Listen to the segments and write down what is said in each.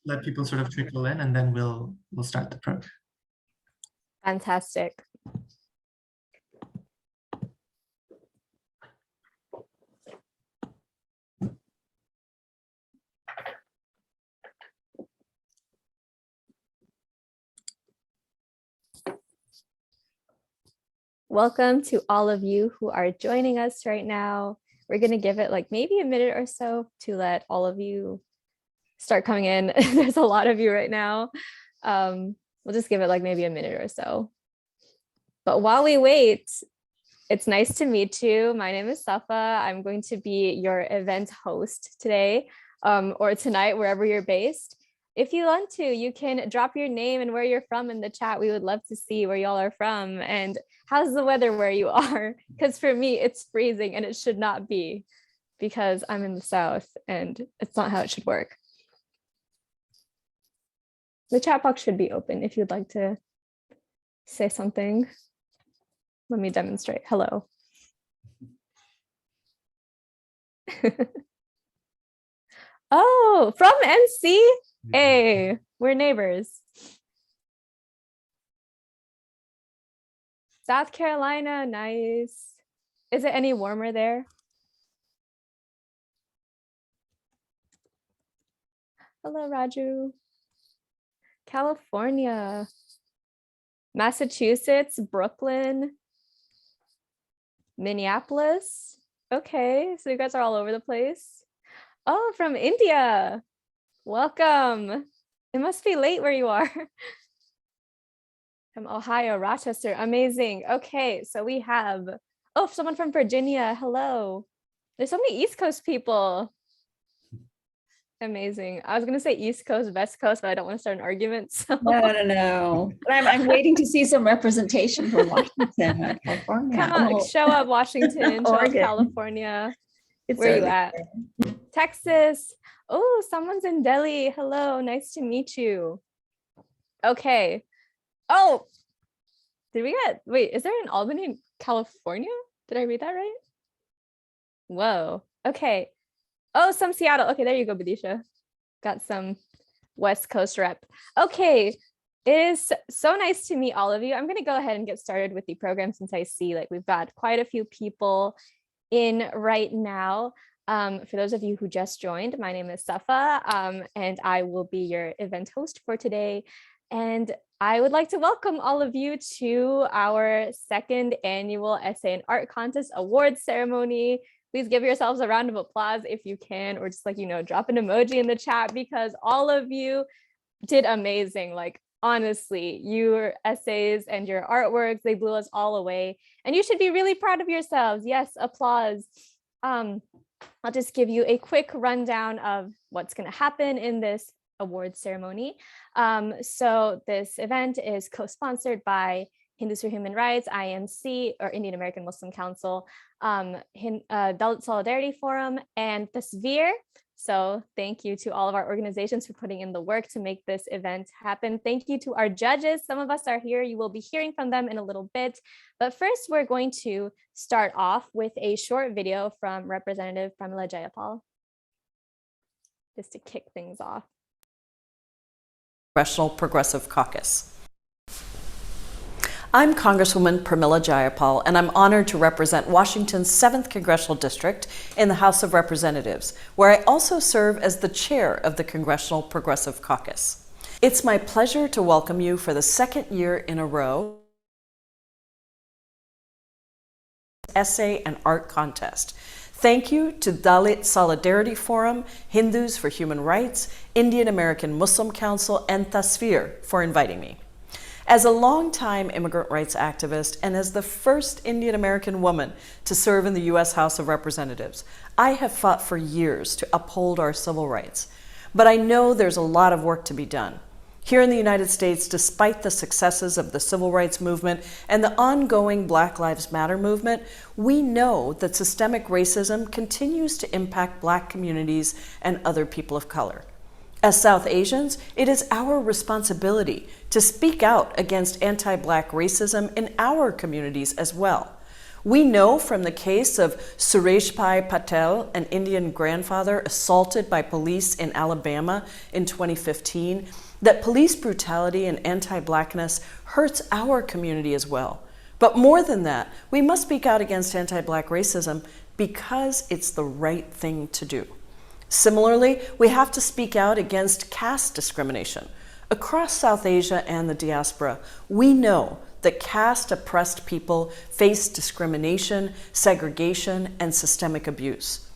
let people sort of trickle in, and then we'll start the program. Fantastic. Welcome to all of you who are joining us right now. We're going to give it like maybe a minute or so to let all of you start coming in. There's a lot of you right now. We'll just give it like maybe a minute or so. But while we wait, it's nice to meet you. My name is Safa. I'm going to be your event host today or tonight, wherever you're based. If you want to, you can drop your name and where you're from in the chat. We would love to see where y'all are from and how's the weather where you are? Because for me, it's freezing and it should not be because I'm in the South and it's not how it should work. The chat box should be open if you'd like to say something. Let me demonstrate. Hello. Oh, from NC? Hey, we're neighbors. South Carolina, nice. Is it any warmer there? Hello, Raju. California. Massachusetts, Brooklyn, Minneapolis. Okay, so you guys are all over the place. Oh, from India. Welcome. It must be late where you are. From Ohio, Rochester. Amazing. Okay, so we have, oh, someone from Virginia. Hello. There's so many East Coast people. Amazing. I was going to say East Coast, West Coast, but I don't want to start an argument. So. No. But I'm waiting to see some representation from Washington, California. Come on, show up Washington, show up California. Where are you at? Texas. Oh, someone's in Delhi. Hello, nice to meet you. Okay. Oh, wait, is there an Albany, California? Did I read that right? Whoa, okay. Oh, some Seattle. Okay, there you go, Badisha. Got some West Coast rep. Okay, it is so nice to meet all of you. I'm gonna go ahead and get started with the program since I see like we've got quite a few people in right now. For those of you who just joined, my name is Safa, and I will be your event host for today. And I would like to welcome all of you to our second annual Essay and Art Contest Awards ceremony. Please give yourselves a round of applause if you can, or just like, drop an emoji in the chat because all of you did amazing. Like, honestly, your essays and your artworks, they blew us all away. And you should be really proud of yourselves. Yes, applause. I'll just give you a quick rundown of what's going to happen in this awards ceremony. So this event is co-sponsored by Hindus for Human Rights, IMC, or Indian American Muslim Council, Dalit Solidarity Forum, and the Sphere. So thank you to all of our organizations for putting in the work to make this event happen. Thank you to our judges. Some of us are here. You will be hearing from them in a little bit. But first, we're going to start off with a short video from Representative Pramila Jayapal, just to kick things off. Congressional Progressive Caucus. I'm Congresswoman Pramila Jayapal, and I'm honored to represent Washington's 7th Congressional District in the House of Representatives, where I also serve as the chair of the Congressional Progressive Caucus. It's my pleasure to welcome you for the second year in a row Essay and Art Contest. Thank you to Dalit Solidarity Forum, Hindus for Human Rights, Indian American Muslim Council, and Tasvir for inviting me. As a longtime immigrant rights activist and as the first Indian American woman to serve in the U.S. House of Representatives, I have fought for years to uphold our civil rights. But I know there's a lot of work to be done. Here in the United States, despite the successes of the civil rights movement and the ongoing Black Lives Matter movement, we know that systemic racism continues to impact Black communities and other people of color. As South Asians, it is our responsibility to speak out against anti-Black racism in our communities as well. We know from the case of Sureshbhai Patel, an Indian grandfather assaulted by police in Alabama in 2015, that police brutality and anti-Blackness hurts our community as well. But more than that, we must speak out against anti-Black racism because it's the right thing to do. Similarly, we have to speak out against caste discrimination. Across South Asia and the diaspora, we know that caste-oppressed people face discrimination, segregation, and systemic abuse.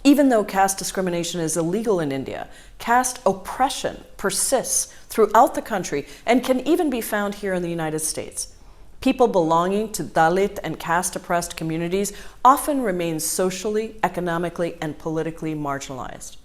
Even though caste discrimination is illegal in India, caste oppression persists throughout the country and can even be found here in the United States. People belonging to Dalit and caste-oppressed communities often remain socially, economically, and politically marginalized.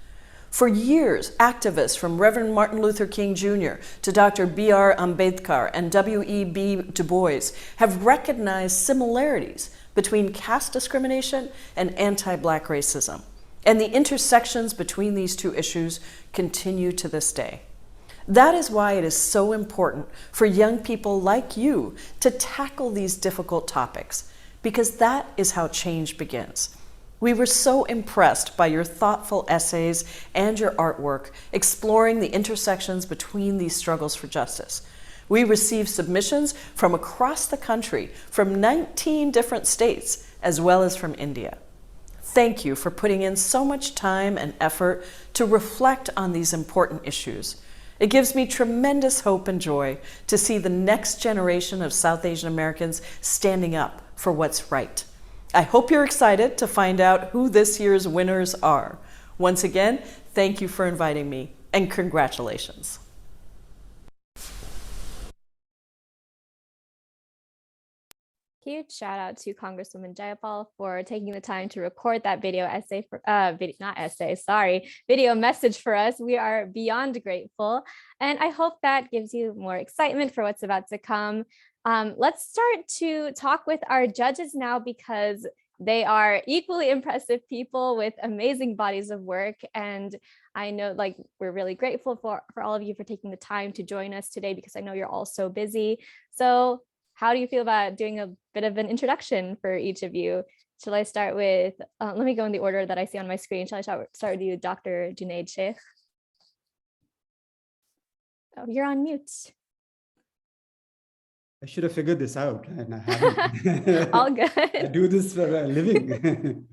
For years, activists from Reverend Martin Luther King Jr. to Dr. B.R. Ambedkar and W.E.B. Du Bois have recognized similarities between caste discrimination and anti-Black racism, and the intersections between these two issues continue to this day. That is why it is so important for young people like you to tackle these difficult topics, because that is how change begins. We were so impressed by your thoughtful essays and your artwork exploring the intersections between these struggles for justice. We received submissions from across the country, from 19 different states, as well as from India. Thank you for putting in so much time and effort to reflect on these important issues. It gives me tremendous hope and joy to see the next generation of South Asian Americans standing up for what's right. I hope you're excited to find out who this year's winners are. Once again, thank you for inviting me, and congratulations. Huge shout out to Congresswoman Jayapal for taking the time to record that video message for us. We are beyond grateful, and I hope that gives you more excitement for what's about to come. Let's start to talk with our judges now, because they are equally impressive people with amazing bodies of work. And I know we're really grateful for all of you for taking the time to join us today, because I know you're all so busy. So how do you feel about doing a bit of an introduction for each of you? Shall I start with, let me go in the order that I see on my screen. Shall I start with you, Dr. Junaid Sheikh? Oh, you're on mute. I should have figured this out, and I haven't. All good. I do this for a living.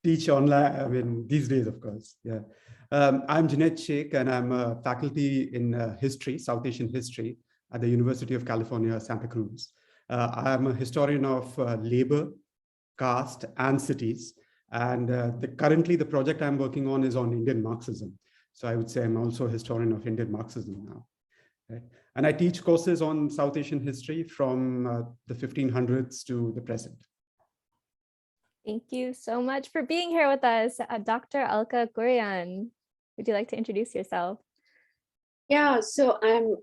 Teach online, I mean, these days, of course. Yeah. I'm Junaid Sheikh, and I'm a faculty in history, South Asian history, at the University of California, Santa Cruz. I'm a historian of labor, caste, and cities. And currently, the project I'm working on is on Indian Marxism. So I would say I'm also a historian of Indian Marxism now. Right? And I teach courses on South Asian history from the 1500s to the present. Thank you so much for being here with us. Dr. Alka Gurian, would you like to introduce yourself? Yeah, so I'm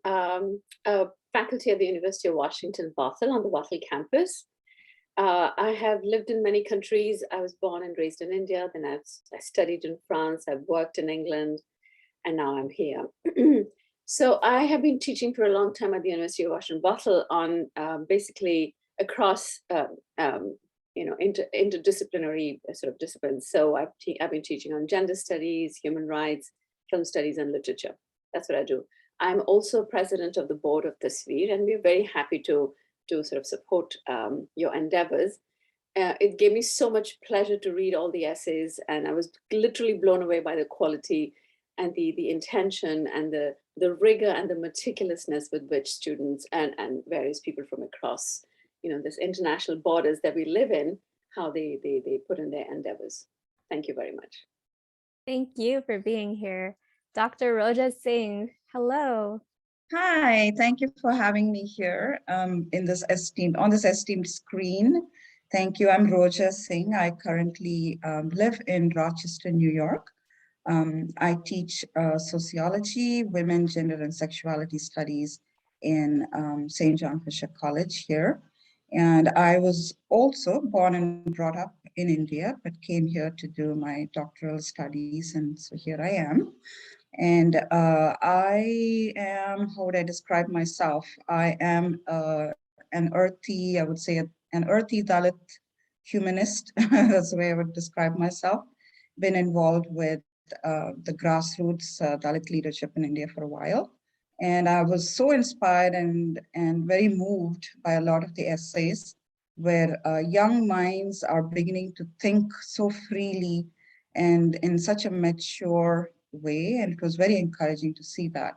a faculty at the University of Washington, Bothell, on the Bothell campus. I have lived in many countries. I was born and raised in India, then I studied in France, I've worked in England, and now I'm here. So I have been teaching for a long time at the University of Washington, Bothell on basically across interdisciplinary sort of disciplines. So I've been teaching on gender studies, human rights, film studies, and literature. That's what I do. I'm also president of the board of Tasveer, and we're very happy to sort of support your endeavors. It gave me so much pleasure to read all the essays, and I was literally blown away by the quality and the intention and the rigor and the meticulousness with which students and various people from across, this international borders that we live in, how they put in their endeavors. Thank you very much. Thank you for being here. Dr. Rojas Singh, hello. Hi, thank you for having me here on this esteemed screen. Thank you. I'm Rojas Singh. I currently live in Rochester, New York. I teach sociology, women, gender, and sexuality studies in St. John Fisher College here. And I was also born and brought up in India, but came here to do my doctoral studies. And so here I am. And I am, how would I describe myself? I am an earthy, I would say an earthy Dalit humanist. That's the way I would describe myself. Been involved with the grassroots Dalit leadership in India for a while. And I was so inspired and very moved by a lot of the essays where young minds are beginning to think so freely and in such a mature way. And it was very encouraging to see that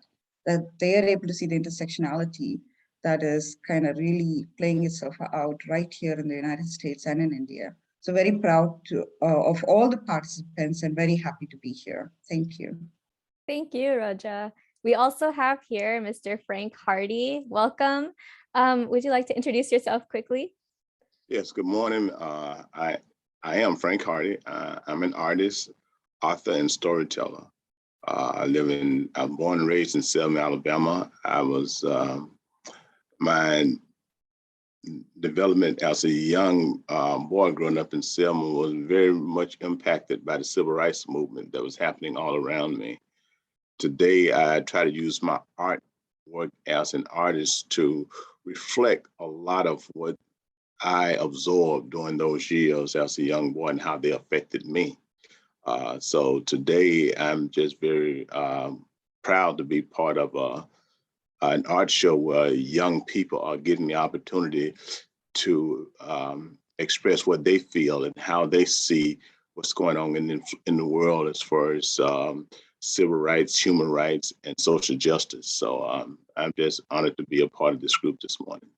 they are able to see the intersectionality that is kind of really playing itself out right here in the United States and in India. So very proud of all the participants and very happy to be here. Thank you. Thank you, Roja. We also have here Mr. Frank Hardy. Welcome. Would you like to introduce yourself quickly? Yes, good morning. I am Frank Hardy. I'm an artist, author, and storyteller. I'm born and raised in Selma, Alabama. My development as a young boy growing up in Selma was very much impacted by the civil rights movement that was happening all around me. Today, I try to use my art work as an artist to reflect a lot of what I absorbed during those years as a young boy and how they affected me. So today, I'm just very proud to be part of an art show where young people are getting the opportunity to express what they feel and how they see what's going on in the world as far as civil rights, human rights, and social justice. So I'm just honored to be a part of this group this morning.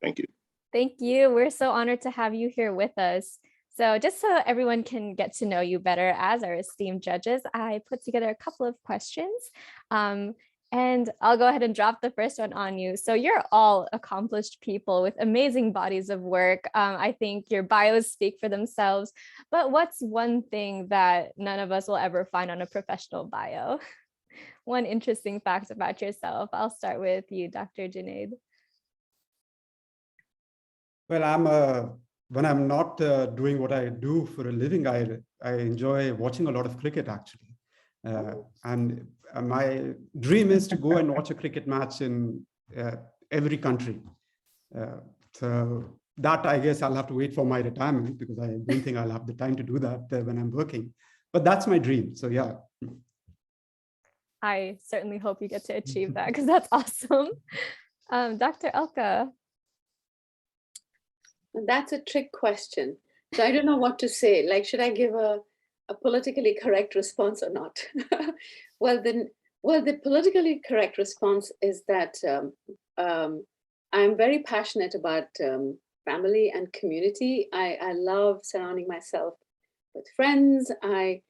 Thank you. Thank you. We're so honored to have you here with us. So just so everyone can get to know you better as our esteemed judges, I put together a couple of questions. And I'll go ahead and drop the first one on you. So you're all accomplished people with amazing bodies of work. I think your bios speak for themselves, but what's one thing that none of us will ever find on a professional bio? One interesting fact about yourself. I'll start with you, Dr. Junaid. Well, when I'm not doing what I do for a living, I enjoy watching a lot of cricket, actually. And my dream is to go and watch a cricket match in every country. So that, I guess, I'll have to wait for my retirement because I don't think I'll have the time to do that when I'm working. But that's my dream. So yeah. I certainly hope you get to achieve that because that's awesome. Dr. Alka. That's a trick question. So I don't know what to say. Like, should I give a politically correct response or not? Well, the politically correct response is that I'm very passionate about family and community. I love surrounding myself with friends. I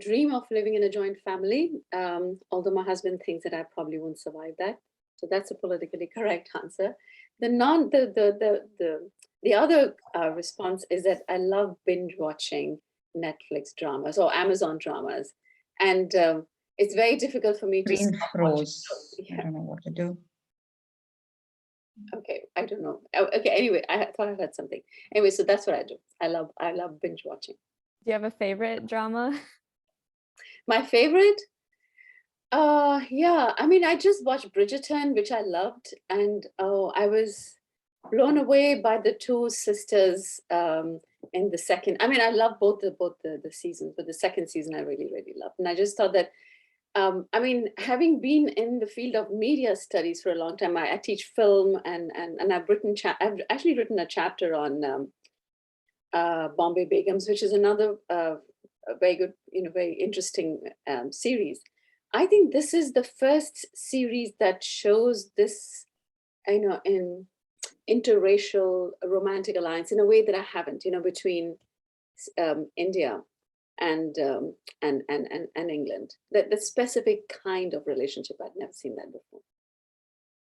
dream of living in a joint family, although my husband thinks that I probably won't survive that. So that's a politically correct answer. The other response is that I love binge watching Netflix dramas or Amazon dramas. And it's very difficult for me to Green stop froze. watching. I don't know what to do. Okay, I don't know. Okay, anyway, I thought I heard something. Anyway, so that's what I do. I love binge watching. Do you have a favorite drama? My favorite? Yeah, I mean, I just watched Bridgerton, which I loved. And I was blown away by the two sisters in the second. I mean, I love both the seasons, but the second season I really, really loved. And I just thought that, I mean, having been in the field of media studies for a long time, I teach film and I've actually written a chapter on Bombay Begums, which is another very good, very interesting series. I think this is the first series that shows this, in interracial romantic alliance in a way that I haven't, between India and England. The specific kind of relationship, I'd never seen that before.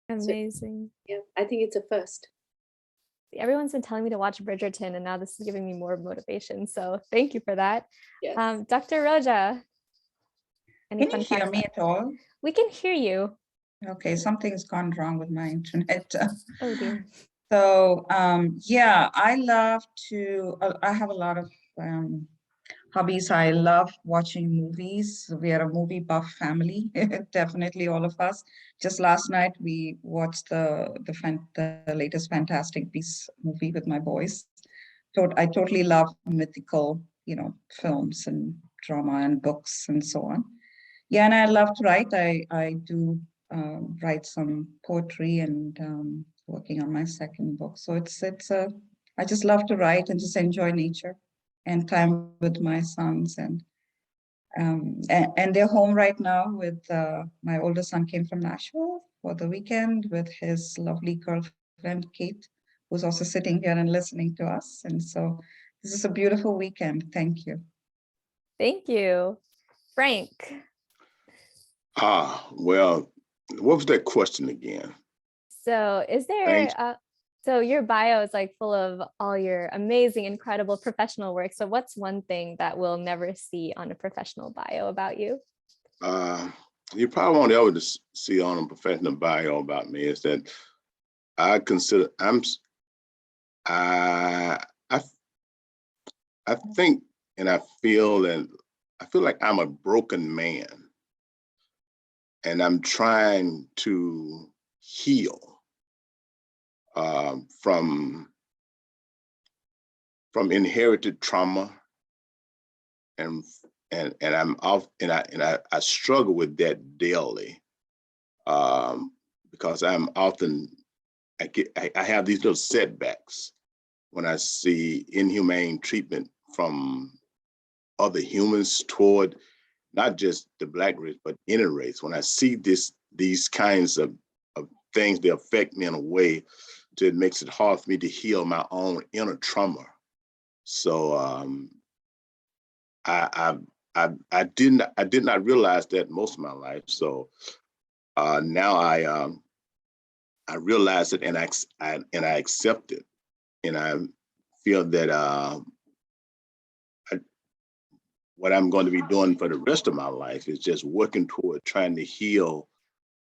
Amazing. So, yeah, I think it's a first. Everyone's been telling me to watch Bridgerton, and now this is giving me more motivation. So thank you for that. Yes. Dr. Roja. Can you hear me at all? We can hear you. Okay, something's gone wrong with my internet. Oh dear. So yeah, I have a lot of hobbies. I love watching movies. We are a movie buff family, definitely all of us. Just last night we watched the latest Fantastic Beasts movie with my boys. I totally love mythical, films and drama and books and so on. Yeah, and I love to write. I do write some poetry and working on my second book. So I just love to write and just enjoy nature and time with my sons and they're home right now with my older son came from Nashville for the weekend with his lovely girlfriend, Kate, who's also sitting here and listening to us. And so this is a beautiful weekend. Thank you. Thank you. Frank. Well, what was that question again? So is there, so your bio is like full of all your amazing, incredible professional work. So what's one thing that we'll never see on a professional bio about you? You probably won't ever see on a professional bio about me is that I consider I think and I feel like I'm a broken man, and I'm trying to heal from inherited trauma, and I'm off, and I struggle with that daily because I'm often I have these little setbacks when I see inhumane treatment from other humans toward not just the Black race, but any race. When I see these kinds of things, they affect me in a way that it makes it hard for me to heal my own inner trauma. So I did not realize that most of my life. So now I realize it and I accept it, and I feel that what I'm going to be doing for the rest of my life is just working toward trying to heal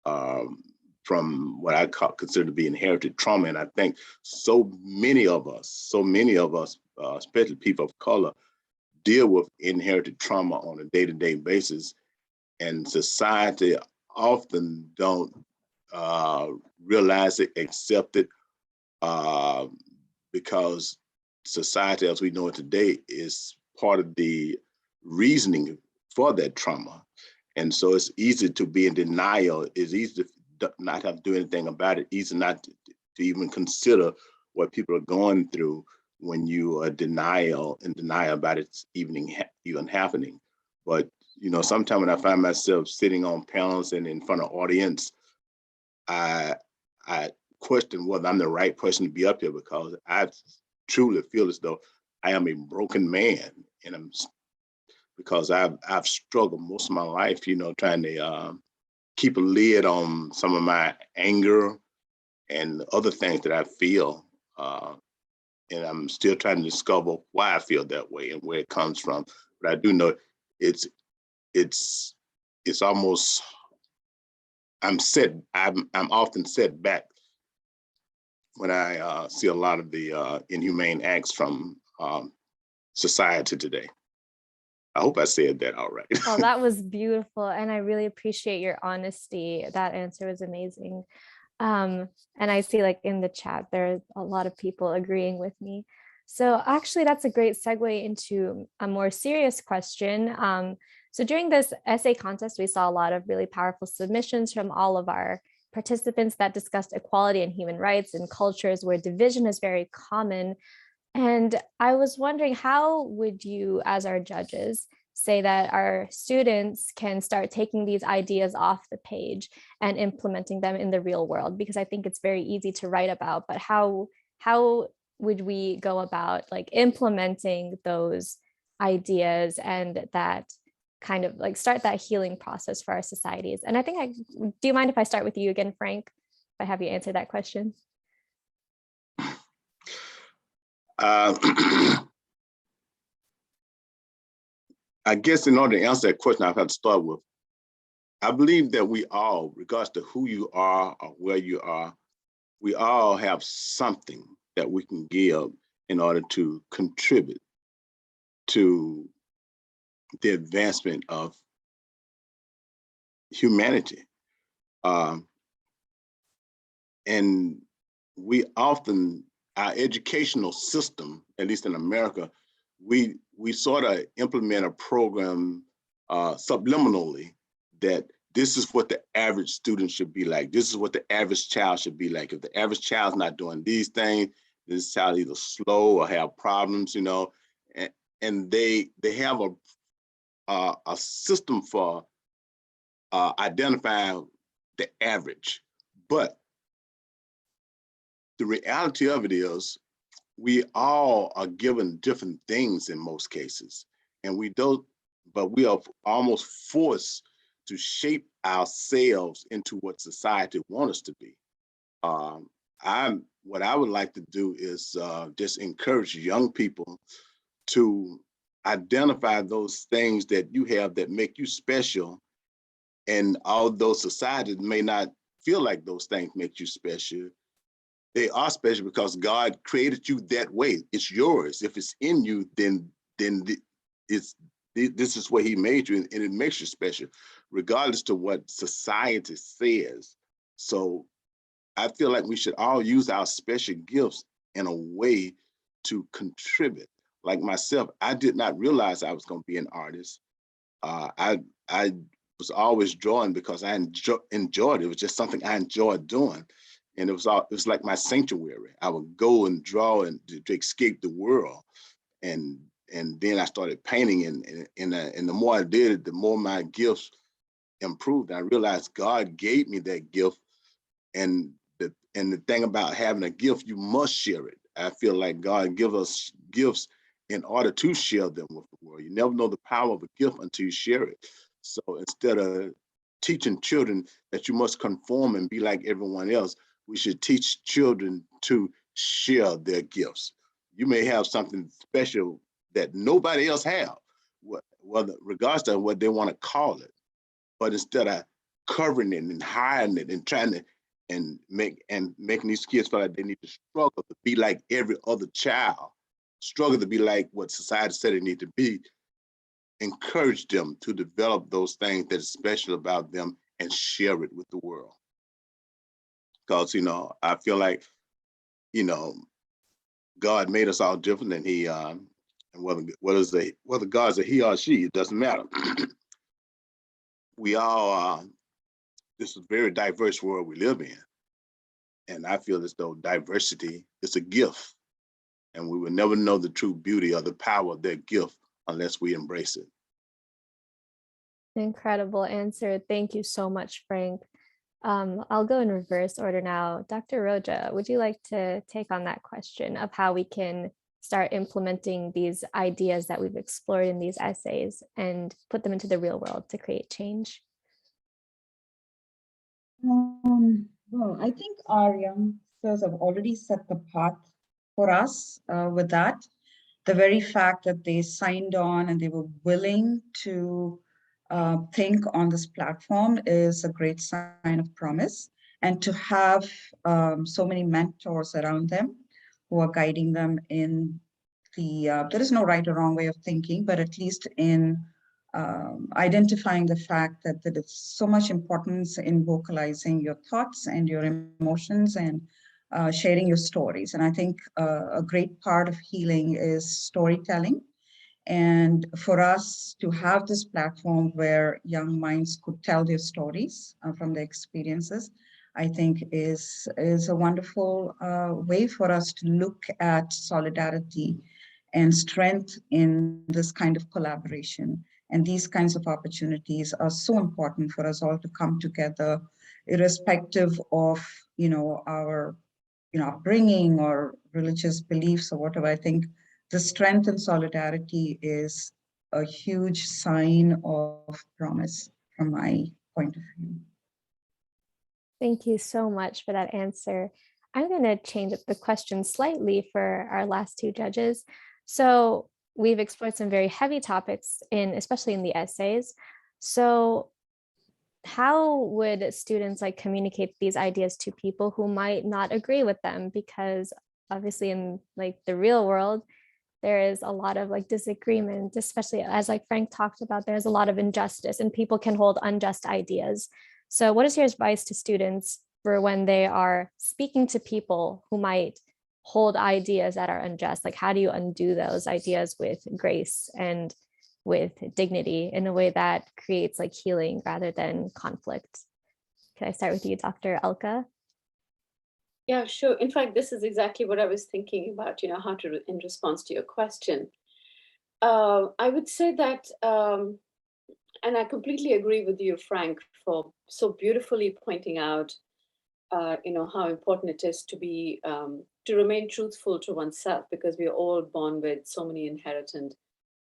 from what I consider to be inherited trauma. And I think so many of us, especially people of color, deal with inherited trauma on a day-to-day basis, and society often don't realize it, accept it, because society as we know it today is part of the reasoning for that trauma. And so it's easy to be in denial. It's easy to not have to do anything about it, easy not to even consider what people are going through when you are denial about it even happening. But sometimes when I find myself sitting on panels and in front of audience, I question whether I'm the right person to be up here, because I truly feel as though I am a broken man, and because I've struggled most of my life, trying to keep a lid on some of my anger and other things that I feel, and I'm still trying to discover why I feel that way and where it comes from. But I do know it's almost I'm often set back when I see a lot of the inhumane acts from society today. I hope I said that all right. Oh, that was beautiful. And I really appreciate your honesty. That answer was amazing. And I see like in the chat, there's a lot of people agreeing with me. So actually, that's a great segue into a more serious question. So during this essay contest, we saw a lot of really powerful submissions from all of our participants that discussed equality and human rights in cultures where division is very common. And I was wondering, how would you, as our judges, say that our students can start taking these ideas off the page and implementing them in the real world? Because I think it's very easy to write about, but how would we go about like implementing those ideas and that kind of like start that healing process for our societies? And I think do you mind if I start with you again, Frank, if I have you answer that question? I guess in order to answer that question, I've had to start with, I believe that we all, regardless to who you are or where you are, we all have something that we can give in order to contribute to the advancement of humanity. And we often our educational system, at least in America, we sort of implement a program subliminally that this is what the average student should be like. This is what the average child should be like. If the average child's not doing these things, this child either slow or have problems, you know, and they have a system for identifying the average. But the reality of it is we all are given different things in most cases, and we don't, but we are almost forced to shape ourselves into what society wants us to be. What I would like to do is just encourage young people to identify those things that you have that make you special. And although society may not feel like those things make you special, they are special because God created you that way. It's yours. If it's in you, then this is what He made you, and it makes you special, regardless to what society says. So I feel like we should all use our special gifts in a way to contribute. Like myself, I did not realize I was going to be an artist. I was always drawing because I enjoyed it. It was just something I enjoyed doing. And it was like my sanctuary. I would go and draw and to escape the world. And then I started painting, and the more I did it, the more my gifts improved. I realized God gave me that gift, and the thing about having a gift, you must share it. I feel like God gives us gifts in order to share them with the world. You never know the power of a gift until you share it. So instead of teaching children that you must conform and be like everyone else, we should teach children to share their gifts. You may have something special that nobody else have, regardless of what they want to call it. But instead of covering it and hiding it and trying to making these kids feel like they need to struggle to be like every other child, struggle to be like what society said they need to be, encourage them to develop those things that are special about them and share it with the world. Because, you know, I feel like, you know, God made us all different, and He, and whether God's a he or she, it doesn't matter. We all, this is a very diverse world we live in. And I feel as though diversity is a gift, and we will never know the true beauty or the power of that gift unless we embrace it. Incredible answer. Thank you so much, Frank. I'll go in reverse order now. Dr. Roja, would you like to take on that question of how we can start implementing these ideas that we've explored in these essays and put them into the real world to create change? Well, I think our youngsters have already set the path for us with that. The very fact that they signed on and they were willing to think on this platform is a great sign of promise. And to have so many mentors around them who are guiding them in there is no right or wrong way of thinking, but at least in identifying the fact that there is so much importance in vocalizing your thoughts and your emotions and sharing your stories. And I think a great part of healing is storytelling. And for us to have this platform where young minds could tell their stories from their experiences, I think is a wonderful way for us to look at solidarity and strength in this kind of collaboration. And these kinds of opportunities are so important for us all to come together, irrespective of, our, upbringing or religious beliefs or whatever. I think the strength and solidarity is a huge sign of promise from my point of view. Thank you so much for that answer. I'm going to change up the question slightly for our last two judges. So we've explored some very heavy topics, especially in the essays. So how would students communicate these ideas to people who might not agree with them? Because obviously in the real world, there is a lot of disagreement, especially as Frank talked about, there's a lot of injustice and people can hold unjust ideas. So what is your advice to students for when they are speaking to people who might hold ideas that are unjust? Like, how do you undo those ideas with grace and with dignity in a way that creates like healing rather than conflict? Can I start with you, Dr. Alka? Yeah, sure. In fact, this is exactly what I was thinking about, how to, in response to your question. I would say that, and I completely agree with you, Frank, for so beautifully pointing out, how important it is to be, to remain truthful to oneself, because we are all born with so many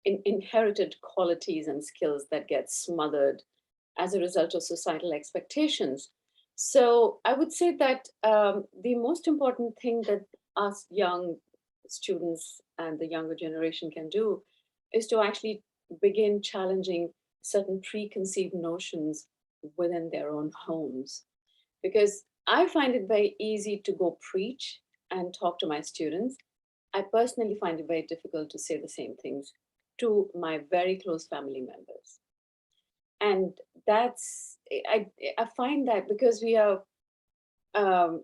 inherited qualities and skills that get smothered as a result of societal expectations. So I would say that the most important thing that us young students and the younger generation can do is to actually begin challenging certain preconceived notions within their own homes. Because I find it very easy to go preach and talk to my students. I personally find it very difficult to say the same things to my very close family members. And that's, I find that because we are, under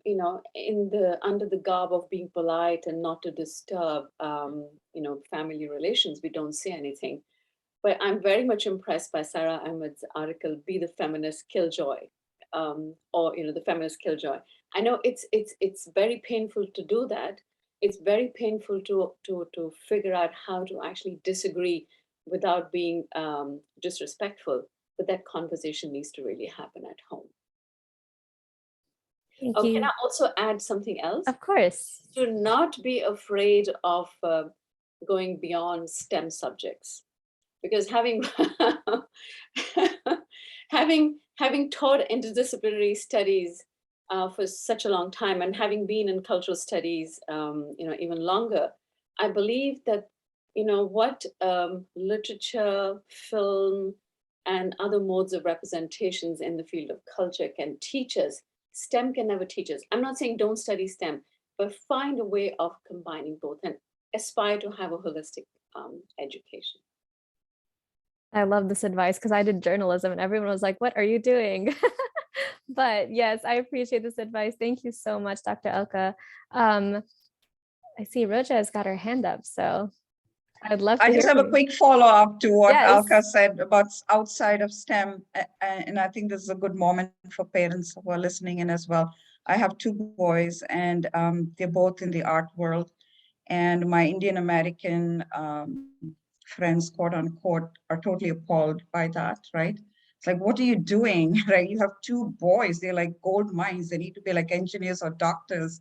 the garb of being polite and not to disturb, family relations, we don't say anything. But I'm very much impressed by Sara Ahmed's article, "Be the Feminist Killjoy," or the feminist killjoy. I know it's very painful to do that. It's very painful to figure out how to actually disagree without being disrespectful. But that conversation needs to really happen at home. Thank you. Can I also add something else? Of course. To not be afraid of going beyond STEM subjects, because having taught interdisciplinary studies for such a long time, and having been in cultural studies, even longer, I believe that what literature, film, and other modes of representations in the field of culture can teach us, STEM can never teach us. I'm not saying don't study STEM, but find a way of combining both and aspire to have a holistic education. I love this advice because I did journalism and everyone was like, what are you doing? But yes, I appreciate this advice. Thank you so much, Dr. Alka. I see Roja has got her hand up, so I'd love to I just hear have a from quick follow-up to what Yes. Alka said about outside of STEM. And I think this is a good moment for parents who are listening in as well. I have two boys and they're both in the art world. And my Indian American friends, quote unquote, are totally appalled by that, right? It's like, what are you doing, right? You have two boys, they're like gold mines. They need to be like engineers or doctors.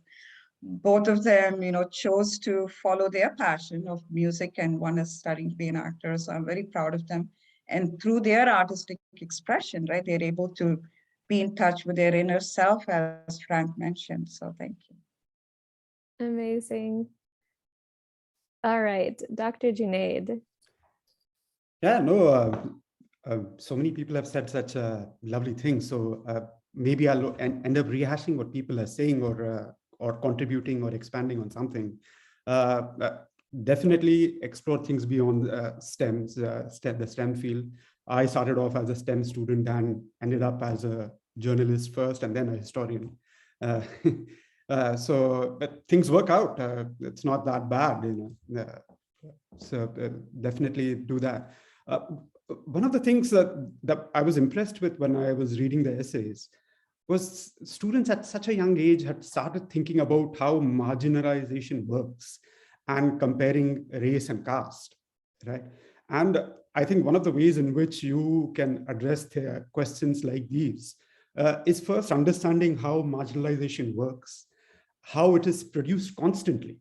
Both of them, chose to follow their passion of music, and one is studying to be an actor. So I'm very proud of them. And through their artistic expression, right, they're able to be in touch with their inner self, as Frank mentioned. So thank you. Amazing. All right, Dr. Junaid. Yeah, no, so many people have said such lovely things. So maybe I'll end up rehashing what people are saying, or contributing or expanding on something. Definitely explore things beyond STEMs, the STEM field. I started off as a STEM student and ended up as a journalist first and then a historian. But things work out. It's not that bad, so definitely do that. One of the things that I was impressed with when I was reading the essays was students at such a young age had started thinking about how marginalization works and comparing race and caste, right? And I think one of the ways in which you can address the questions like these is first understanding how marginalization works, how it is produced constantly,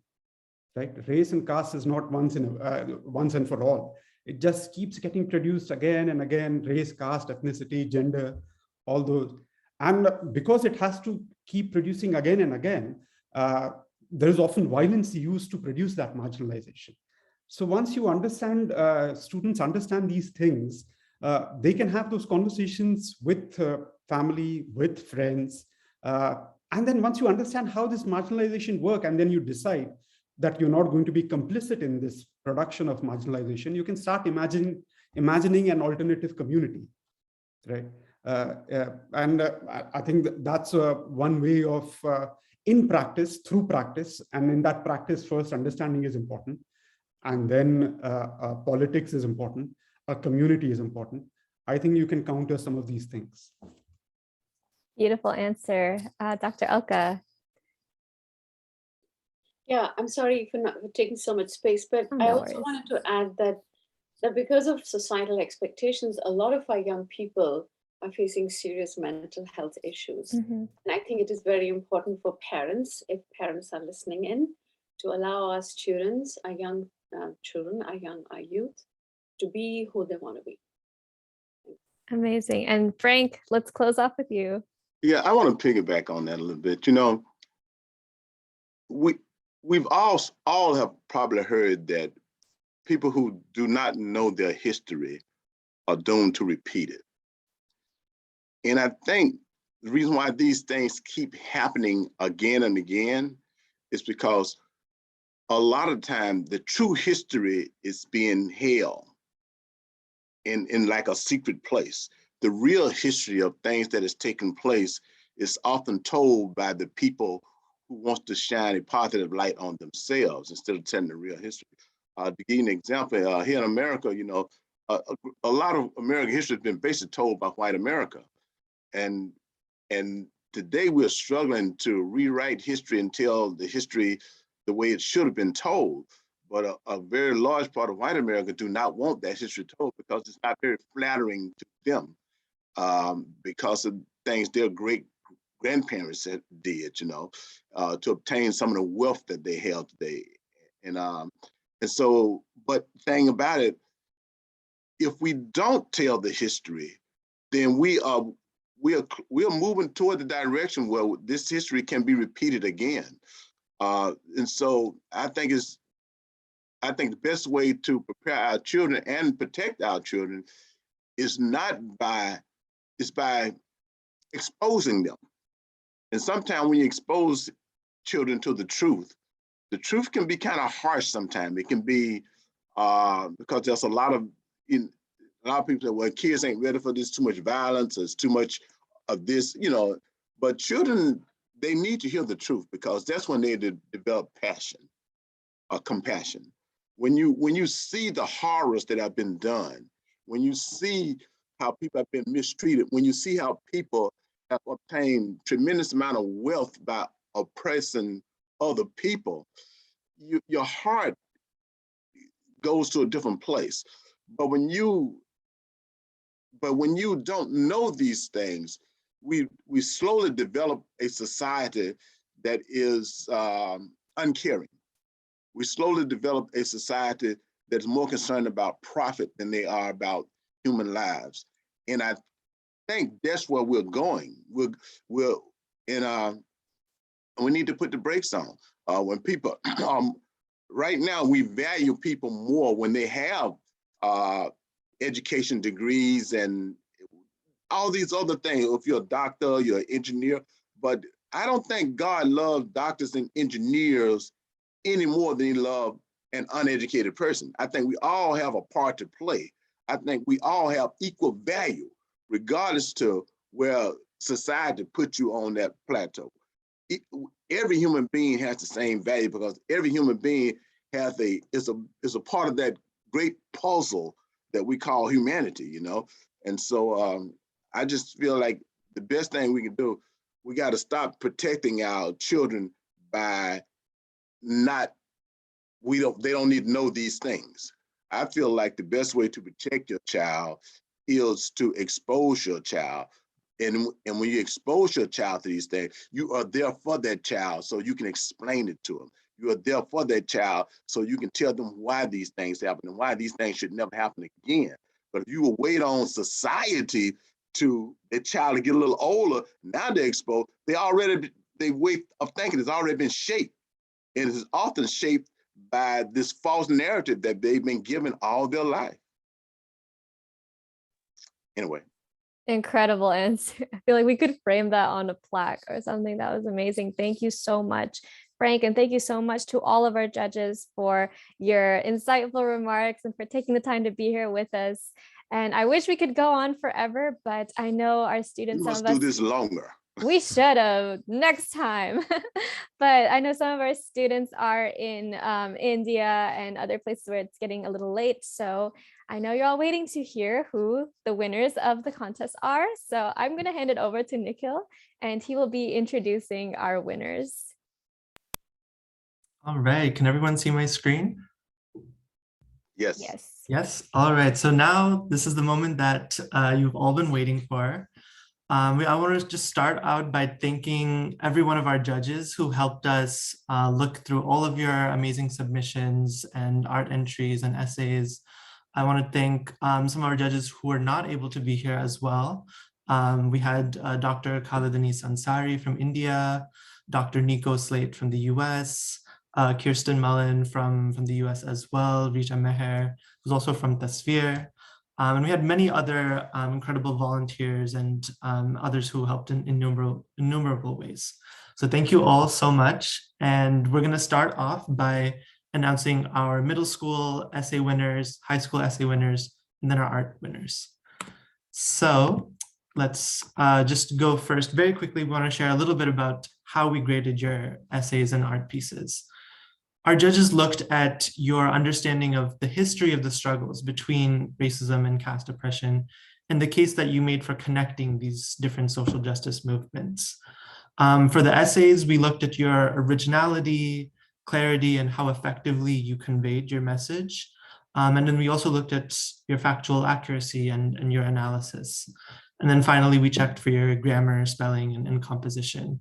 right? Race and caste is not once and for all. It just keeps getting produced again and again, race, caste, ethnicity, gender, all those. And because it has to keep producing again and again, there is often violence used to produce that marginalization. So once you understand, students understand these things, they can have those conversations with family, with friends. And then once you understand how this marginalization works, and then you decide that you're not going to be complicit in this production of marginalization, you can start imagining an alternative community, right? I think that's one way of in practice, through practice, and in that practice, first understanding is important, and then politics is important, a community is important. I think you can counter some of these things. Beautiful answer. Dr. Alka. Yeah, I'm sorry for taking so much space, but I No also worries. wanted to add that because of societal expectations, a lot of our young people are facing serious mental health issues. Mhm. And I think it is very important for parents, if parents are listening in, to allow our students, our young children, our youth, to be who they want to be. Amazing. And Frank, let's close off with you. Yeah, I want to piggyback on that a little bit. You know, we've all have probably heard that people who do not know their history are doomed to repeat it. And I think the reason why these things keep happening again and again is because a lot of time the true history is being held in like a secret place. The real history of things that has taken place is often told by the people who wants to shine a positive light on themselves instead of telling the real history. To give you an example, here in America, you know, a lot of American history has been basically told by white America. And today we're struggling to rewrite history and tell the history the way it should have been told. But a very large part of white America do not want that history told because it's not very flattering to them because of things their great grandparents did, you know, to obtain some of the wealth that they held today. And so, but the thing about it, if we don't tell the history, then we are moving toward the direction where this history can be repeated again. And so I think the best way to prepare our children and protect our children is by exposing them. And sometimes when you expose children to the truth can be kind of harsh sometimes. It can be because there's a lot of people say, well, kids ain't ready for this, too much violence, there's too much of this, you know, but children, they need to hear the truth because that's when they develop passion or compassion. When you see the horrors that have been done, when you see how people have been mistreated, when you see how people have obtained tremendous amount of wealth by oppressing other people, your heart goes to a different place. But when you don't know these things, we slowly develop a society that is uncaring. We slowly develop a society that's more concerned about profit than they are about human lives. And I think that's where we're going. We need to put the brakes on. When people, right now we value people more when they have education degrees and all these other things. If you're a doctor, you're an engineer, but I don't think God loves doctors and engineers any more than he loves an uneducated person. I think we all have a part to play. I think we all have equal value, regardless to where society puts you on that plateau. Every human being has the same value because every human being is a part of that great puzzle that we call humanity, you know? And so I just feel like the best thing we can do, we got to stop protecting our children by they don't need to know these things. I feel like the best way to protect your child is to expose your child. And when you expose your child to these things, you are there for that child so you can explain it to them. You are there for that child so you can tell them why these things happen and why these things should never happen again. But if you will wait on society to the child to get a little older, now they're exposed, their way of thinking has already been shaped. And it is often shaped by this false narrative that they've been given all their life. Anyway. Incredible answer. I feel like we could frame that on a plaque or something. That was amazing. Thank you so much, Frank. And thank you so much to all of our judges for your insightful remarks and for taking the time to be here with us. And I wish we could go on forever, but I know our students, we must do this longer. We should have next time. But I know some of our students are in India and other places where it's getting a little late. So I know you're all waiting to hear who the winners of the contest are. So I'm going to hand it over to Nikhil, and he will be introducing our winners. All right, can everyone see my screen? Yes. Yes. Yes, all right. So now this is the moment that you've all been waiting for. I want to just start out by thanking every one of our judges who helped us look through all of your amazing submissions and art entries and essays. I want to thank some of our judges who were not able to be here as well. We had Dr. Khalidini Ansari from India, Dr. Nico Slate from the US, Kirsten Mullen from the US as well, Rita Meher, who's also from Tasveer. And we had many other incredible volunteers and others who helped in innumerable ways. So thank you all so much. And we're gonna start off by announcing our middle school essay winners, high school essay winners, and then our art winners. So let's just go first. Very quickly, we wanna share a little bit about how we graded your essays and art pieces. Our judges looked at your understanding of the history of the struggles between racism and caste oppression and the case that you made for connecting these different social justice movements. For the essays, we looked at your originality, clarity, and how effectively you conveyed your message. And then we also looked at your factual accuracy and your analysis. And then finally, we checked for your grammar, spelling, and composition.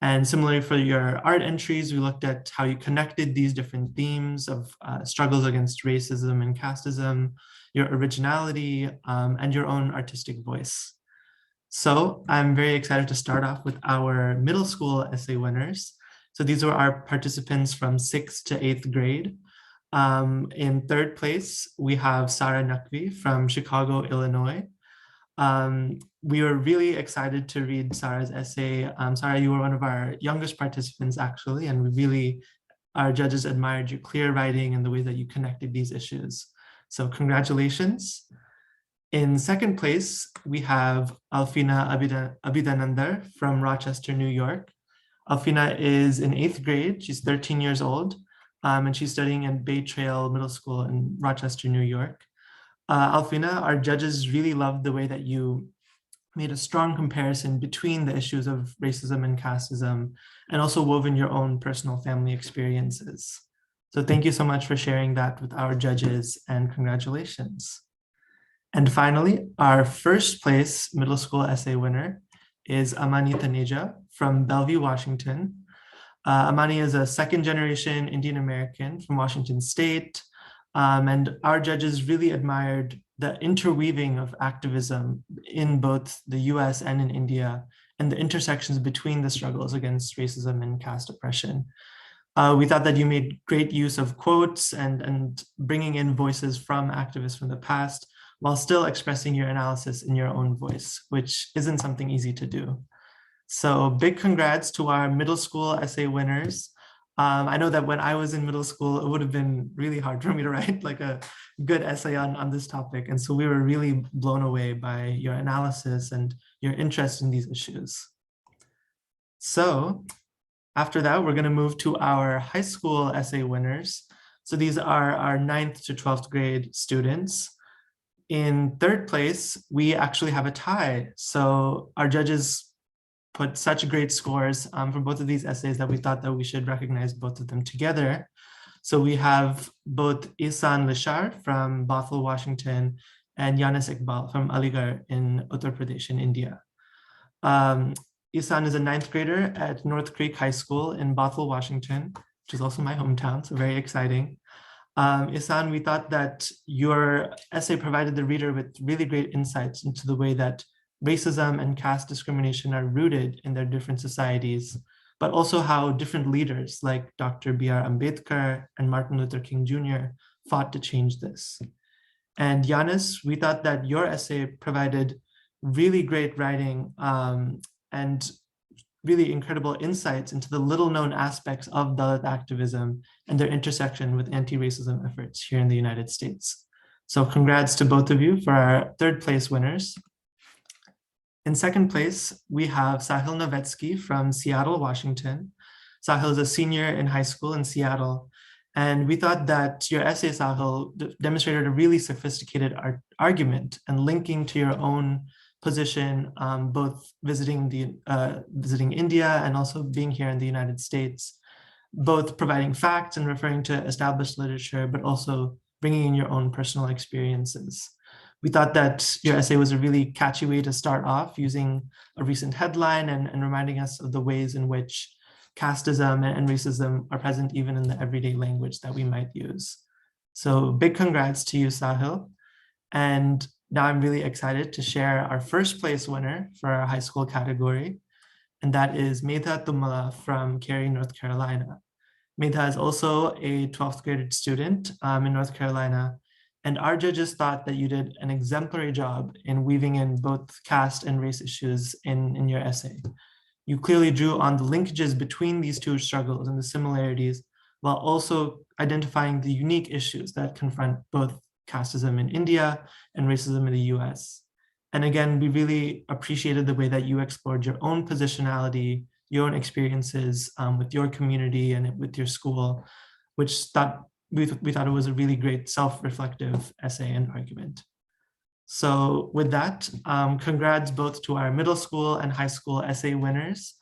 And similarly for your art entries, we looked at how you connected these different themes of struggles against racism and casteism, your originality, and your own artistic voice. So I'm very excited to start off with our middle school essay winners. So these were our participants from 6th to 8th grade. In third place, we have Sara Nakvi from Chicago, Illinois. We were really excited to read Sara's essay. Sara, you were one of our youngest participants actually, and our judges admired your clear writing and the way that you connected these issues. So congratulations. In second place, we have Alfina Abidandar from Rochester, New York. Alfina is in 8th grade. She's 13 years old, and she's studying at Bay Trail Middle School in Rochester, New York. Alfina, our judges really loved the way that you made a strong comparison between the issues of racism and casteism, and also woven your own personal family experiences. So thank you so much for sharing that with our judges, and congratulations. And finally, our first place middle school essay winner is Amani Taneja from Bellevue, Washington. Amani is a second generation Indian American from Washington State. And our judges really admired the interweaving of activism in both the US and in India, and the intersections between the struggles against racism and caste oppression. We thought that you made great use of quotes and bringing in voices from activists from the past, while still expressing your analysis in your own voice, which isn't something easy to do. So big congrats to our middle school essay winners. I know that when I was in middle school, it would have been really hard for me to write like a good essay on this topic. And so we were really blown away by your analysis and your interest in these issues. So after that, we're gonna move to our high school essay winners. So these are our 9th to 12th grade students. In third place, we actually have a tie. So our judges put such great scores for both of these essays that we thought that we should recognize both of them together. So we have both Ihsan Lishar from Bothell, Washington, and Yanis Iqbal from Aligarh in Uttar Pradesh in India. Ihsan is a 9th grader at North Creek High School in Bothell, Washington, which is also my hometown, so very exciting. Ihsan, we thought that your essay provided the reader with really great insights into the way that racism and caste discrimination are rooted in their different societies, but also how different leaders like Dr. B.R. Ambedkar and Martin Luther King Jr. fought to change this. And Yanis, we thought that your essay provided really great writing and really incredible insights into the little known aspects of Dalit activism and their intersection with anti-racism efforts here in the United States. So congrats to both of you for our third place winners. In second place, we have Sahil Nowetsky from Seattle, Washington. Sahil is a senior in high school in Seattle. And we thought that your essay, Sahil, demonstrated a really sophisticated argument and linking to your own position, both visiting India and also being here in the United States, both providing facts and referring to established literature, but also bringing in your own personal experiences. We thought that your essay was a really catchy way to start off, using a recent headline and reminding us of the ways in which casteism and racism are present even in the everyday language that we might use. So big congrats to you, Sahil. And now I'm really excited to share our first place winner for our high school category, and that is Medha Tumala from Cary, North Carolina. Medha is also a 12th grade student in North Carolina, and our judges thought that you did an exemplary job in weaving in both caste and race issues in your essay. You clearly drew on the linkages between these two struggles and the similarities, while also identifying the unique issues that confront both casteism in India and racism in the US. And again, we really appreciated the way that you explored your own positionality, your own experiences with your community and with your school, which we thought it was a really great self-reflective essay and argument. So with that, congrats both to our middle school and high school essay winners.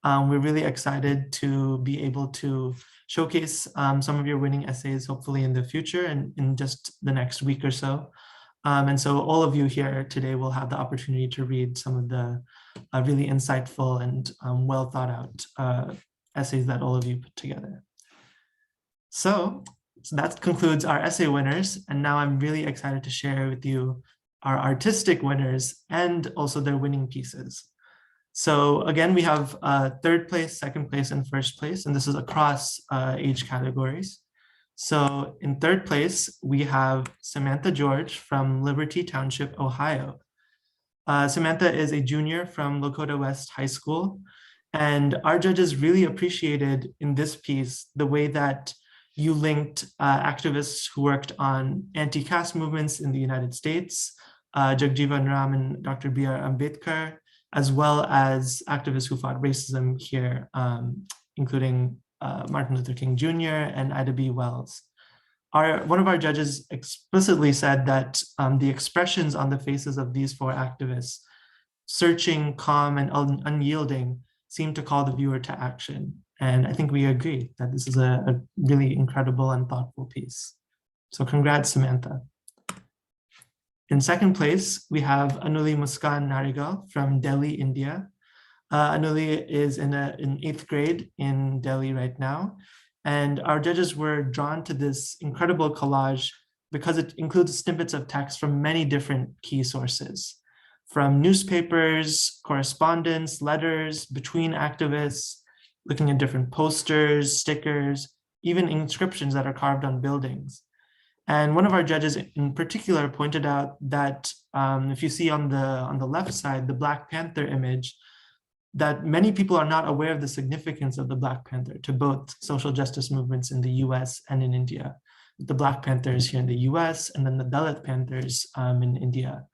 We're really excited to be able to showcase some of your winning essays, hopefully in the future and in just the next week or so. And so all of you here today will have the opportunity to read some of the really insightful and well thought out essays that all of you put together. So that concludes our essay winners. And now I'm really excited to share with you our artistic winners and also their winning pieces. So again, we have third place, second place, and first place, and this is across age categories. So in third place, we have Samantha George from Liberty Township, Ohio. Samantha is a junior from Lakota West High School, and our judges really appreciated in this piece the way that you linked activists who worked on anti-caste movements in the United States, Jagjivan Ram and Dr. B.R. Ambedkar, as well as activists who fought racism here, including Martin Luther King Jr. and Ida B. Wells. One of our judges explicitly said that the expressions on the faces of these four activists, searching, calm, and unyielding, seem to call the viewer to action. And I think we agree that this is a really incredible and thoughtful piece. So congrats, Samantha. In second place, we have Anuli Muska Narigal from Delhi, India. Anuli is in 8th grade in Delhi right now. And our judges were drawn to this incredible collage because it includes snippets of text from many different key sources, from newspapers, correspondence, letters between activists, looking at different posters, stickers, even inscriptions that are carved on buildings. And one of our judges in particular pointed out that if you see on the left side, the Black Panther image, that many people are not aware of the significance of the Black Panther to both social justice movements in the US and in India. The Black Panthers here in the US and then the Dalit Panthers in India.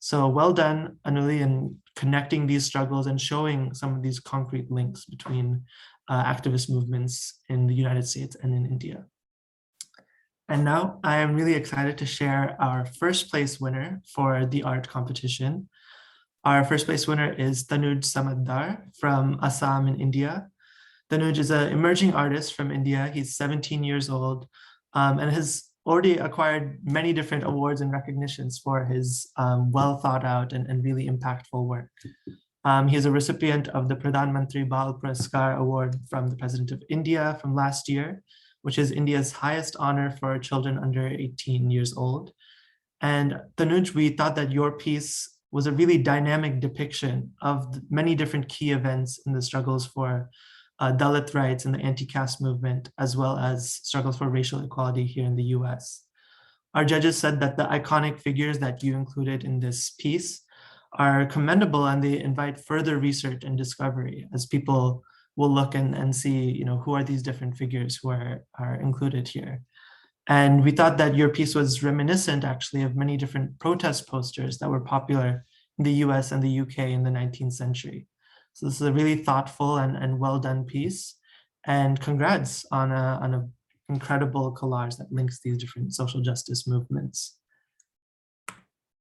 So well done, Anuli, in connecting these struggles and showing some of these concrete links between activist movements in the United States and in India. And now I am really excited to share our first place winner for the art competition. Our first place winner is Tanood Samadhar from Assam in India. Tanood is an emerging artist from India. He's 17 years old and has already acquired many different awards and recognitions for his well thought out and really impactful work. He is a recipient of the Pradhan Mantri Bal Puraskar Award from the President of India from last year, which is India's highest honor for children under 18 years old. And Tanuj, we thought that your piece was a really dynamic depiction of the many different key events in the struggles for Dalit rights and the anti-caste movement, as well as struggles for racial equality here in the US. Our judges said that the iconic figures that you included in this piece are commendable, and they invite further research and discovery as people will look and see, who are these different figures who are included here. And we thought that your piece was reminiscent actually of many different protest posters that were popular in the US and the UK in the 19th century. So this is a really thoughtful and well done piece. And congrats on a incredible collage that links these different social justice movements.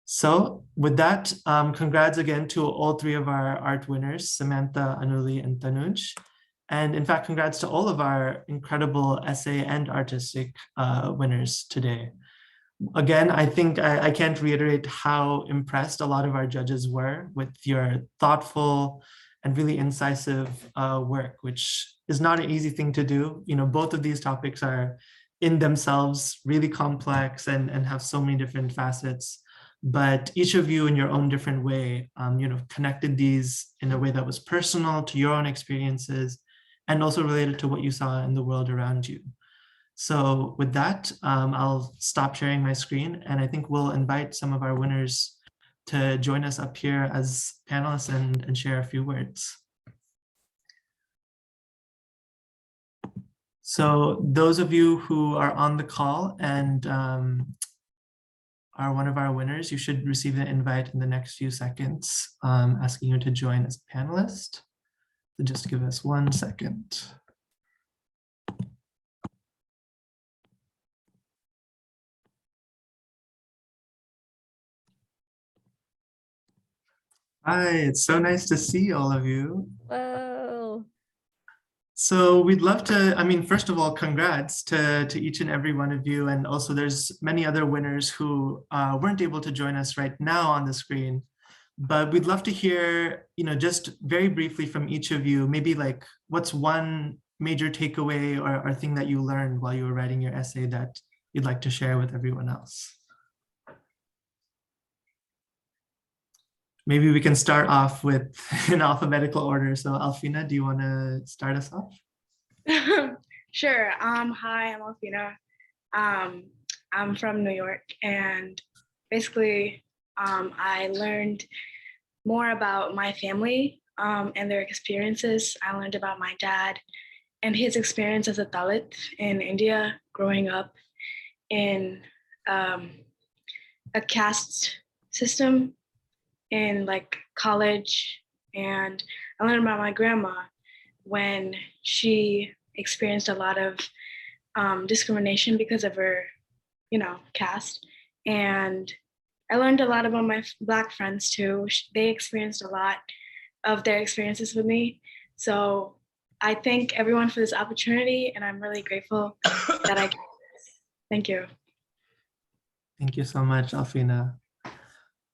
So with that, congrats again to all three of our art winners, Samantha, Anuli, and Tanood. And in fact, congrats to all of our incredible essay and artistic winners today. Again, I think I can't reiterate how impressed a lot of our judges were with your thoughtful and really incisive work, which is not an easy thing to do. You know, both of these topics are in themselves really complex and have so many different facets. But each of you in your own different way, you know, connected these in a way that was personal to your own experiences and also related to what you saw in the world around you. So with that, I'll stop sharing my screen, and I think we'll invite some of our winners to join us up here as panelists and share a few words. So those of you who are on the call and are one of our winners, you should receive an invite in the next few seconds, asking you to join as a panelist. So just give us 1 second. Hi, it's so nice to see all of you. Whoa. So we'd love to, I mean, first of all, congrats to each and every one of you. And also there's many other winners who weren't able to join us right now on the screen. But we'd love to hear, you know, just very briefly from each of you, maybe like what's one major takeaway or thing that you learned while you were writing your essay that you'd like to share with everyone else? Maybe we can start off with in alphabetical order. So Alfina, do you want to start us off? Sure. Hi, I'm Alfina. I'm from New York, and basically I learned more about my family and their experiences. I learned about my dad and his experience as a Dalit in India, growing up in a caste system in like college. And I learned about my grandma when she experienced a lot of discrimination because of her, you know, caste. And I learned a lot about my Black friends too. They experienced a lot of their experiences with me. So I thank everyone for this opportunity, and I'm really grateful that I get this. Thank you. Thank you so much, Alfina.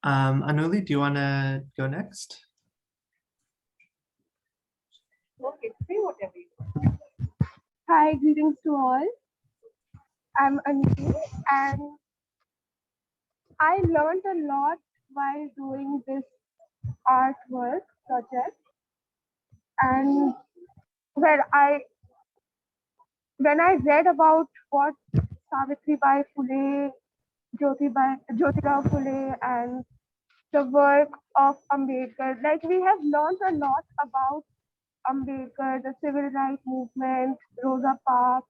Anuli, do you want to go next? Okay, say whatever you want. Hi, greetings to all. I'm Anuli, and I learned a lot while doing this artwork project. And when I read about what Savitribai Phule, Jyotirao Phule, and the work of Ambedkar, like we have learned a lot about Ambedkar, the civil rights movement, Rosa Parks,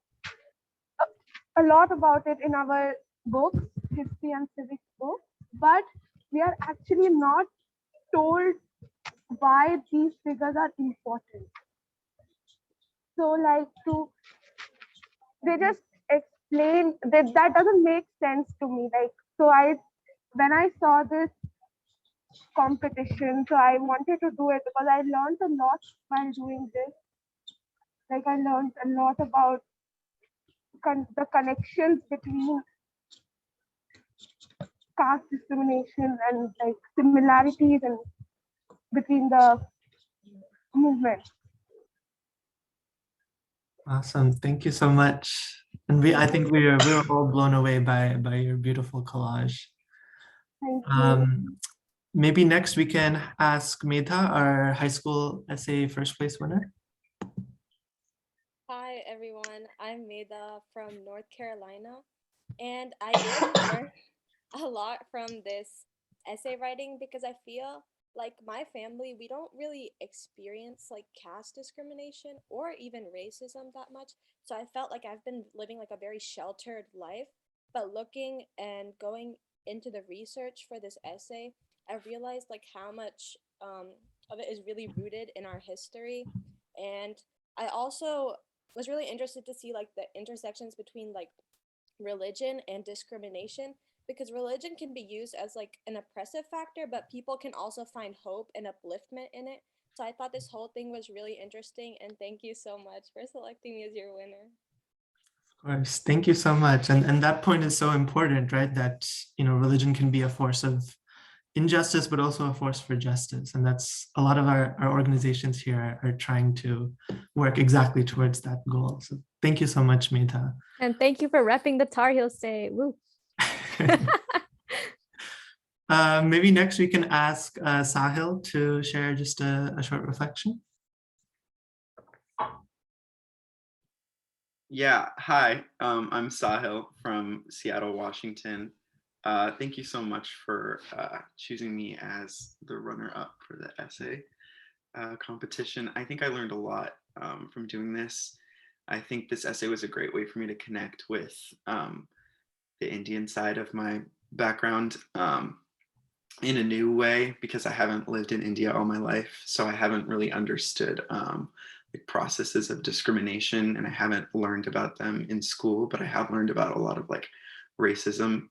a lot about it in our books, history and civics books, but we are actually not told why these figures are important. So like they just explain that doesn't make sense to me. Like, so when I saw this competition, so I wanted to do it because I learned a lot while doing this. Like I learned a lot about the connections between caste discrimination and like similarities and between the movement. Awesome, thank you so much. And I think we're all blown away by your beautiful collage. Thank you. Maybe next we can ask Medha, our high school essay first place winner. Hi everyone, I'm Medha from North Carolina, and I did learn a lot from this essay writing because I feel like my family, we don't really experience like caste discrimination or even racism that much. So I felt like I've been living like a very sheltered life, but looking and going into the research for this essay, I realized like how much of it is really rooted in our history. And I also was really interested to see like the intersections between like religion and discrimination, because religion can be used as like an oppressive factor, but people can also find hope and upliftment in it. So I thought this whole thing was really interesting, and thank you so much for selecting me as your winner. Of course, thank you so much. And that point is so important, right? That, religion can be a force of injustice, but also a force for justice. And that's a lot of our organizations here are trying to work exactly towards that goal. So thank you so much, Medha. And thank you for repping the Tar Heel State. Woo. Maybe next we can ask Sahil to share just a short reflection. Yeah, hi, I'm Sahil from Seattle, Washington. Thank you so much for choosing me as the runner-up for the essay competition. I think I learned a lot from doing this. I think this essay was a great way for me to connect with the Indian side of my background in a new way, because I haven't lived in India all my life, so I haven't really understood like processes of discrimination, and I haven't learned about them in school, but I have learned about a lot of like racism,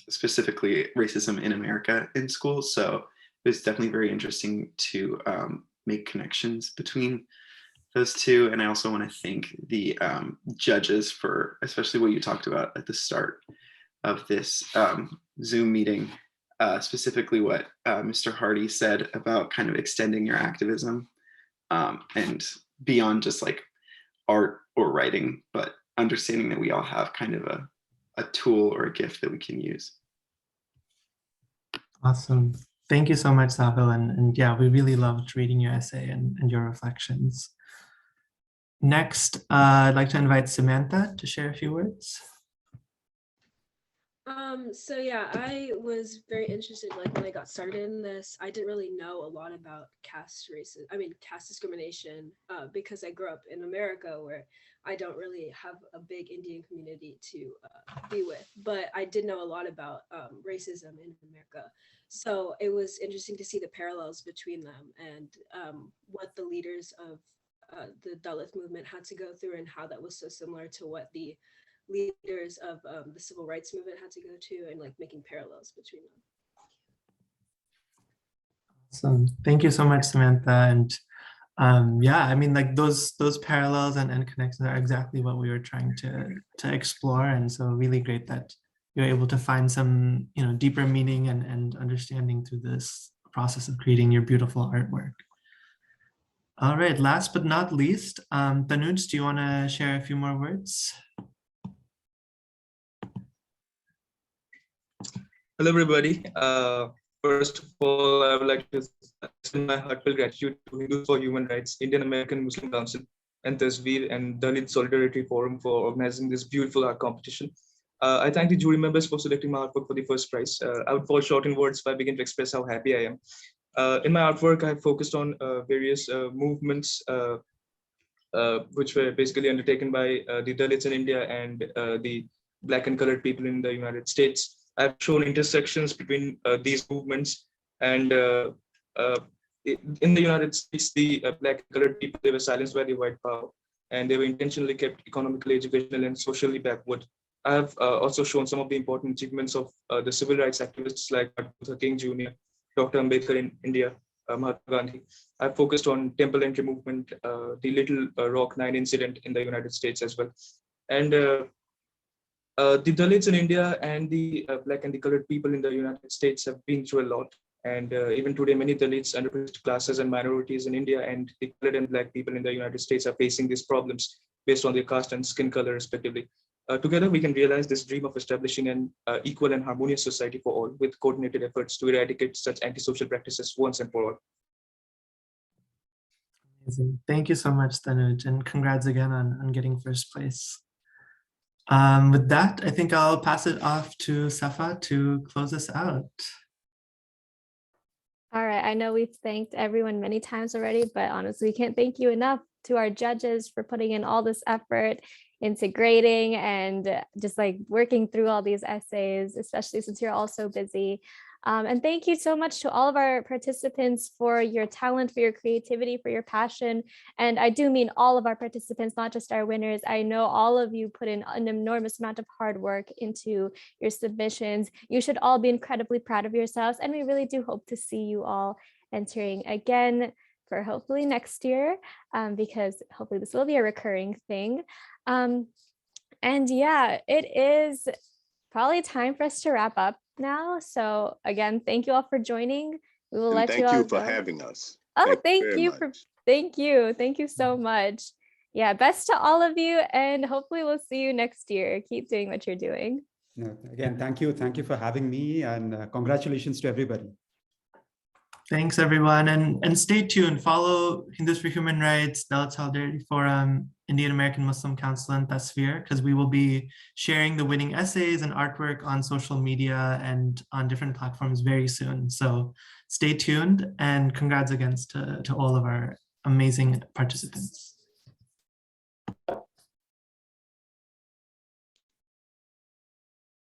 specifically racism in America in school. So it was definitely very interesting to make connections between those two. And I also want to thank the judges for especially what you talked about at the start of this Zoom meeting, specifically what Mr. Hardy said about kind of extending your activism and beyond just like art or writing, but understanding that we all have kind of a tool or a gift that we can use. Awesome. Thank you so much, Sahil. And yeah, we really loved reading your essay and your reflections. Next, I'd like to invite Samantha to share a few words. So yeah, I was very interested, like when I got started in this, I didn't really know a lot about caste discrimination, because I grew up in America where I don't really have a big Indian community to be with, but I did know a lot about racism in America. So it was interesting to see the parallels between them and what the leaders of the Dalit movement had to go through, and how that was so similar to what the leaders of the civil rights movement had to go to, and like making parallels between them. Awesome. Thank you so much, Samantha. And yeah, I mean, like those parallels and connections are exactly what we were trying to explore. And so really great that you're able to find some, deeper meaning and understanding through this process of creating your beautiful artwork. All right, last but not least, Tanood, do you want to share a few more words? Hello, everybody. First of all, I would like to extend my heartfelt gratitude to Hindus for Human Rights, Indian American Muslim Council, and Tasveer and Dalit Solidarity Forum for organizing this beautiful art competition. I thank the jury members for selecting my artwork for the first prize. I would fall short in words if I begin to express how happy I am. In my artwork, I have focused on various movements which were basically undertaken by the Dalits in India and the Black and colored people in the United States. I've shown intersections between these movements, and in the United States, the Black and colored people, they were silenced by the white power, and they were intentionally kept economically, educationally, and socially backward. I have also shown some of the important achievements of the civil rights activists like Martin Luther King Jr., Dr. Ambedkar in India, Mahatma Gandhi. I've focused on temple entry movement, the Little Rock 9 incident in the United States as well. And the Dalits in India and the Black and the colored people in the United States have been through a lot. And even today, many Dalits, underprivileged classes and minorities in India and the colored and Black people in the United States are facing these problems based on their caste and skin color, respectively. Together, we can realize this dream of establishing an equal and harmonious society for all, with coordinated efforts to eradicate such antisocial practices once and for all. Amazing. Thank you so much, Tanood, and congrats again on getting first place. With that, I think I'll pass it off to Safa to close us out. All right, I know we've thanked everyone many times already, but honestly, we can't thank you enough to our judges for putting in all this effort into grading and just like working through all these essays, especially since you're all so busy. And thank you so much to all of our participants for your talent, for your creativity, for your passion. And I do mean all of our participants, not just our winners. I know all of you put in an enormous amount of hard work into your submissions. You should all be incredibly proud of yourselves. And we really do hope to see you all entering again for hopefully next year, because hopefully this will be a recurring thing. And yeah, it is probably time for us to wrap up now. So again, thank you all for joining. We will let you all Thank you for go. having us. Oh, thank very you much. for thank you so much. Yeah, best to all of you, and hopefully we'll see you next year. Keep doing what you're doing. No, again, thank you for having me, and congratulations to everybody. Thanks, everyone. And stay tuned. Follow Hindus for Human Rights, Dalit Solidarity Forum, Indian American Muslim Council, and Tasveer, because we will be sharing the winning essays and artwork on social media and on different platforms very soon. So stay tuned, and congrats again to all of our amazing participants.